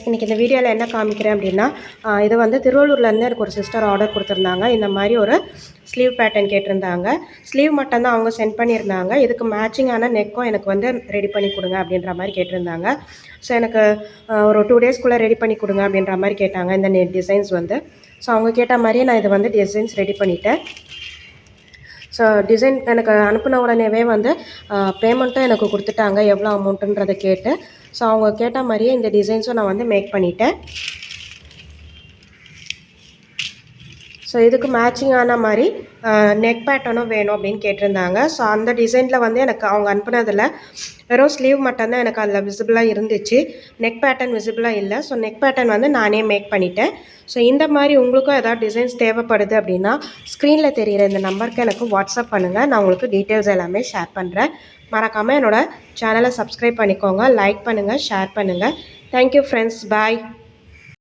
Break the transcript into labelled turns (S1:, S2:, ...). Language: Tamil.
S1: இன்றைக்கி இந்த வீடியோவில் என்ன காமிக்கிறேன் அப்படின்னா இது வந்து திருவள்ளூர்லேருந்து எனக்கு ஒரு சிஸ்டர் ஆர்டர் கொடுத்துருந்தாங்க. இந்த மாதிரி ஒரு ஸ்லீவ் பேட்டர்ன் கேட்டிருந்தாங்க. ஸ்லீவ் மட்டும்தான் அவங்க சென்ட் பண்ணியிருந்தாங்க. இதுக்கு மேட்சிங்கான நெக்கும் எனக்கு வந்து ரெடி பண்ணி கொடுங்க அப்படின்ற மாதிரி கேட்டிருந்தாங்க. ஸோ எனக்கு ஒரு 2 டேஸ்க்குள்ளே ரெடி பண்ணி கொடுங்க அப்படின்ற மாதிரி கேட்டாங்க இந்த டிசைன்ஸ் வந்து. ஸோ அவங்க கேட்ட மாதிரியே நான் இதை வந்து டிசைன்ஸ் ரெடி பண்ணிட்டேன். ஸோ டிசைன் எனக்கு அனுப்பின உடனேவே வந்து பேமெண்ட்டும் எனக்கு கொடுத்துட்டாங்க எவ்வளோ அமௌண்ட்டுன்றதை கேட்டு. ஸோ அவங்க கேட்ட மாதிரியே இந்த டிசைன்ஸும் நான் வந்து மேக் பண்ணிட்டேன். ஸோ இதுக்கு மேட்சிங்கான மாதிரி நெக் பேட்டர்னும் வேணும் அப்படின்னு கேட்டிருந்தாங்க. ஸோ அந்த டிசைனில் வந்து எனக்கு அவங்க அனுப்புனதில் வெறும் ஸ்லீவ் மட்டும்தான் எனக்கு அதில் விசிபிளாக இருந்துச்சு. நெக் பேட்டர்ன் விசிபிளாக இல்லை. ஸோ நெக் பேட்டர்ன் வந்து நானே மேக் பண்ணிட்டேன். ஸோ இந்த மாதிரி உங்களுக்கும் ஏதாவது டிசைன்ஸ் தேவைப்படுது அப்படின்னா ஸ்க்ரீனில் தெரிகிற இந்த நம்பருக்கு எனக்கு வாட்ஸ்அப் பண்ணுங்கள். நான் உங்களுக்கு டீட்டெயில்ஸ் எல்லாமே ஷேர் பண்ணுறேன். மறக்காமல் என்னோடய சேனலை சப்ஸ்கிரைப் பண்ணிக்கோங்க, லைக் பண்ணுங்கள், ஷேர் பண்ணுங்கள். தேங்க்யூ ஃப்ரெண்ட்ஸ், பாய்.